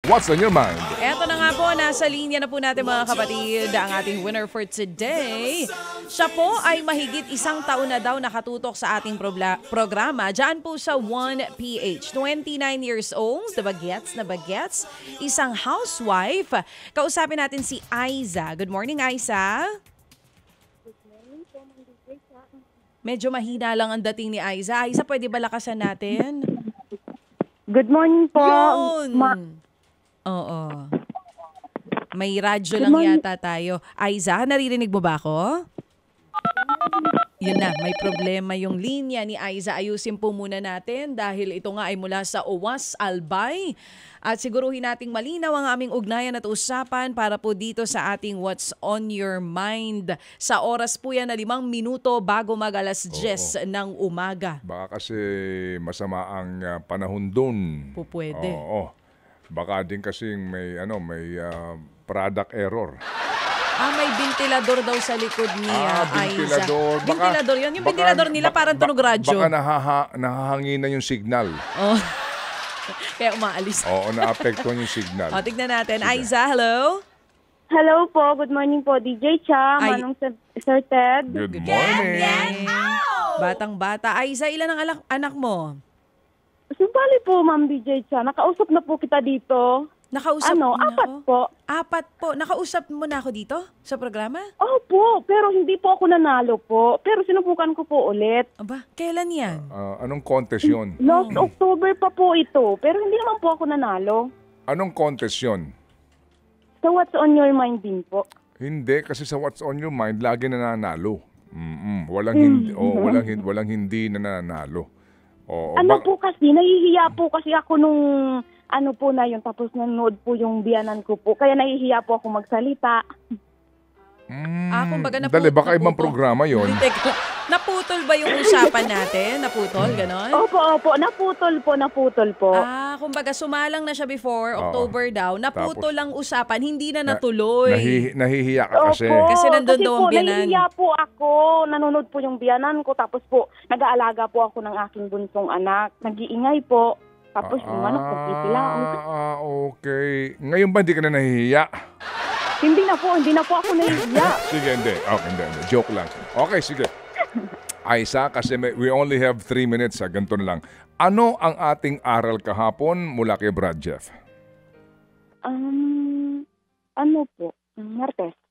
What's on your mind? Eto na nga po, nasa linya na po natin mga kapatid ang ating winner for today. Siya po ay mahigit 1 taon na daw nakatutok sa ating programa. Diyan po sa 1PH. 29 years old, na bagets. Isang housewife. Kausapin natin si Aiza. Good morning, Aiza. Medyo mahina lang ang dating ni Aiza. Aiza, pwede ba lakasan natin? Good morning po. Yun! Oo. May radyo lang yata tayo. Aiza, naririnig mo ba ako? Yun na, may problema yung linya ni Aiza. Ayusin po muna natin dahil ito nga ay mula sa OWAS Albay. At siguruhin nating malinaw ang aming ugnayan at usapan para po dito sa ating What's on Your Mind. Sa oras po yan na 5 minuto bago mag alas 10 ng umaga. Baka kasi masama ang panahon dun. Pupwede. Oo. Baka din kasi may product error. May ventilador daw sa likod ni ventilador. Aiza. Ventilador yun. Yung ventilador nila parang tunog radyo. Baka nahahangin na yung signal. Oh. Kaya umaalis. Oo, naapektuhan yung signal. O, tignan natin. Sige. Aiza, hello? Hello po. Good morning po, DJ Cha. Manong Sir Ted. Good morning. Batang-bata. Aiza, ilan ang anak mo? Subali po, Ma'am DJ Cha. Nakausap na po kita dito. Nakausap mo na 4 ako? po. 4 po. Nakausap mo na ako dito sa programa? Opo, pero hindi po ako nanalo po. Pero sinubukan ko po ulit. Aba, kailan yan? Anong contest yun? Last October pa po ito. Pero hindi naman po ako nanalo. Anong contest yun? So what's on your mind din po? Hindi, kasi sa What's on Your Mind, lagi nananalo. Walang hindi nananalo. Po kasi, nahihiya po kasi ako nung po na yun, tapos nanood po yung biyanan ko po. Kaya nahihiya po ako magsalita. Kumbaga Dali, baka ibang programa yun. Naputol ba yung usapan natin? Naputol, ganon? Opo. Naputol po. Kumbaga sumalang na siya before, October daw. Naputol lang usapan, hindi na natuloy. Nahihiya ka kasi. Opo, kasi nandun daw ang biyanan. Nahihiya po ako. Nanonood po yung biyanan ko. Tapos po, nag-aalaga po ako ng aking bunsong anak. Nag-iingay po. Tapos yung anak ko, okay. Ngayon ba hindi ka na nahihiya? Hindi na po ako nahihiya. Sige, hindi. Okay, hindi. Joke lang. Okay, sige. Aiza, kasi we only have 3 minutes. Ganito na lang. Ano ang ating aral kahapon mula kay Brad Jeff? Po?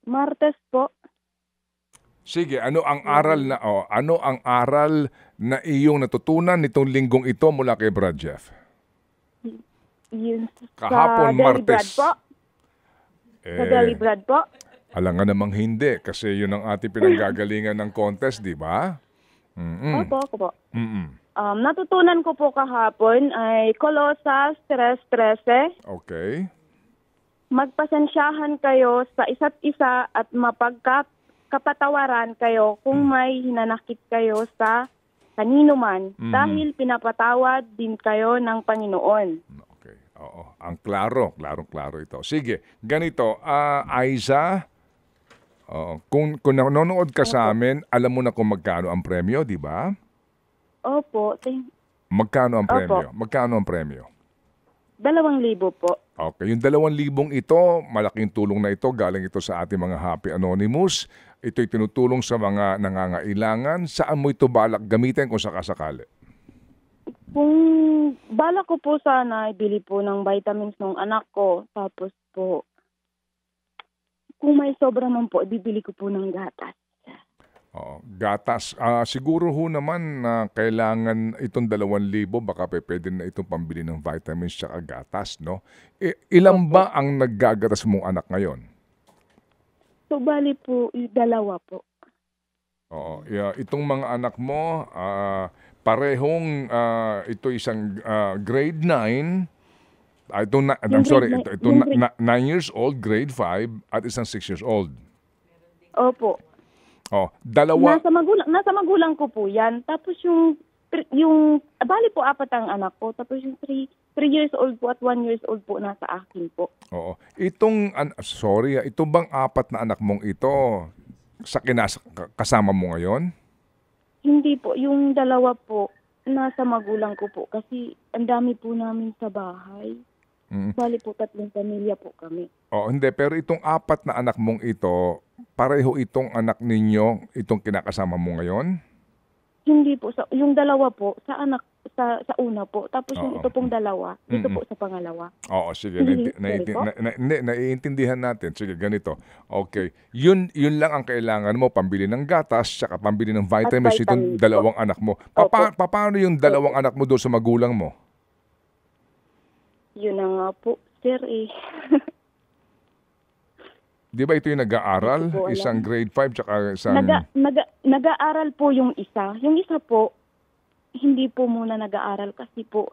Martes po. Sige, ano ang aral na iyong natutunan nitong linggong ito mula kay Brad Jeff? Yun kahapon, sa Martes. Brad po. Sa Deli Brad po. Alam nga namang hindi kasi yun ang ating pinanggagalingan ng contest, di ba? Opo po. Natutunan ko po kahapon ay Kolosas 3:13. Okay. Magpasensyahan kayo sa isa't isa at mapagkapatawaran kayo kung may hinanakit kayo sa kanino man dahil pinapatawad din kayo ng Panginoon. Okay. Oo. Ang klaro ito. Sige, ganito, Aiza, kung nanonood ka sa amin, alam mo na kung magkano ang premyo, di ba? Opo. Magkano ang premyo? Magkano ang premyo? 2,000 po. Okay, yung 2,000 ito, malaking tulong na ito, galing ito sa ating mga Happy Anonymous. Ito'y tinutulong sa mga nangangailangan. Saan mo ito balak gamitin kung sakasakali? Kung balak ko po sana, ibili po ng vitamins ng anak ko. Tapos po, kung may sobra man po, bibili ko po ng gatas. Gatas. Siguro ho naman na kailangan itong 2,000, baka pwede na itong pambili ng vitamins at gatas, no? Ilan ba ang naggagatas mong anak ngayon? So, bali po, 2 po. Itong mga anak mo, parehong ito isang grade 9, ito 9 years old, grade 5, at isang 6 years old. Opo. Dalawa. Nasa magulang ko po yan. Tapos yung bali po 4 ang anak ko. Tapos yung 3 years old po at 1 years old po nasa akin po. Ito bang 4 na anak mong ito, kasama mo ngayon? Hindi po. Yung 2 po, nasa magulang ko po. Kasi ang dami po namin sa bahay. Bali po 3 pamilya po kami. Oh, hindi. Pero itong 4 na anak mong ito, pareho itong anak ninyo, itong kinakasama mo ngayon? Hindi po, yung dalawa po, sa anak, sa una po. Tapos yung Oo. ito pong dalawa, dito po sa pangalawa. Oo, sige. Hindi, sorry po. Naiintindihan natin. Sige, ganito. Okay. Yun lang ang kailangan mo, pambili ng gatas, saka pambili ng vitamins itong vitamins dalawang anak mo. Paano yung dalawang anak mo doon sa magulang mo? Yun na nga po, sir eh. Di ba ito yung nag-aaral? Hindi ko alam. Isang grade 5 tsaka isang... Nag-aaral po yung isa. Yung isa po, hindi po muna nag-aaral kasi po,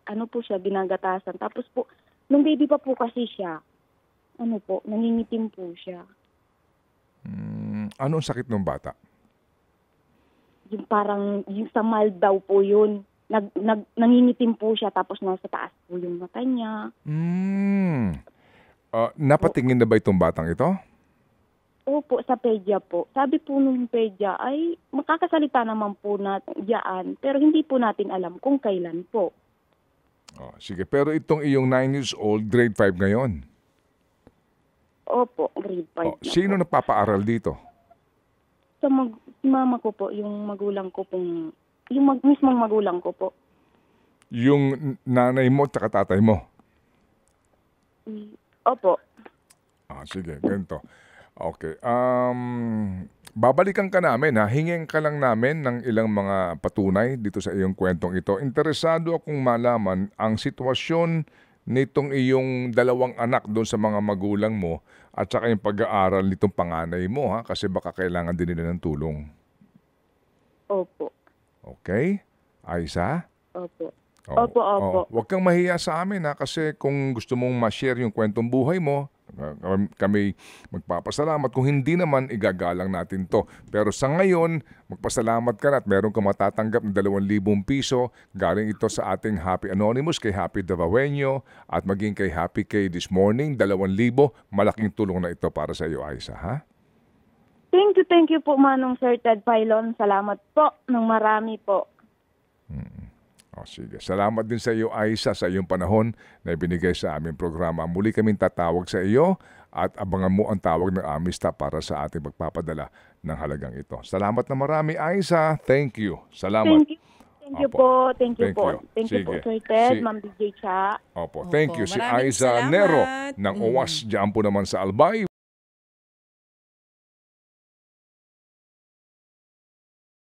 ano po siya, ginagatasan. Tapos po, nung baby pa po kasi siya, ano po, nangingitim po siya. Anong sakit ng bata? Yung parang, yung sa mild daw po yun. Nangingitim po siya, tapos nasa taas po yung mata niya. Napatingin na ba itong batang ito? Opo, sa pedya po. Sabi po nung pedya ay makakasalita naman po natin diyan, pero hindi po natin alam kung kailan po. Oh, sige, pero itong iyong 9 years old, grade 5 ngayon. Opo, grade 5 Oh, sino nagpapaaral dito? So, si mama ko po, yung magulang ko pong, mismong magulang ko po. Yung nanay mo at tatay mo? Opo. Sige, ganito. Okay. Babalikan ka namin ha. Hingin ka lang namin ng ilang mga patunay dito sa iyong kwentong ito. Interesado akong malaman ang sitwasyon nitong iyong dalawang anak doon sa mga magulang mo at saka yung pag-aaral nitong panganay mo ha. Kasi baka kailangan din nila ng tulong. Opo. Okay? Aisa? Opo. Oo, Opo. oo. Huwag kang mahiya sa amin ha, kasi kung gusto mong ma-share yung kwentong buhay mo, kami magpapasalamat. Kung hindi naman, igagalang natin to. Pero sa ngayon, magpasalamat ka na at meron kang matatanggap ng 2,000 piso. Galing ito sa ating Happy Anonymous kay Happy Davaoenyo at maging kay Happy K this morning, 2,000. Malaking tulong na ito para sa iyo, Aisa, ha? Thank you po, Manong Sir Ted Pailon. Salamat po ng marami po. Sige. Salamat din sa iyo, Aisa, sa iyong panahon na ibinigay sa aming programa. Muli kaming tatawag sa iyo at abangan mo ang tawag ng Amista para sa ating magpapadala ng halagang ito. Salamat na marami, Aisa. Thank you. Salamat. Thank you po. Thank you Thank po. you. Thank you po, Sige. Sir Ted, Ma'am DJ Cha. Opo. Thank you. Si Maraming Aisa salamat. Nero ng OWAS. Diyan po naman sa Albay.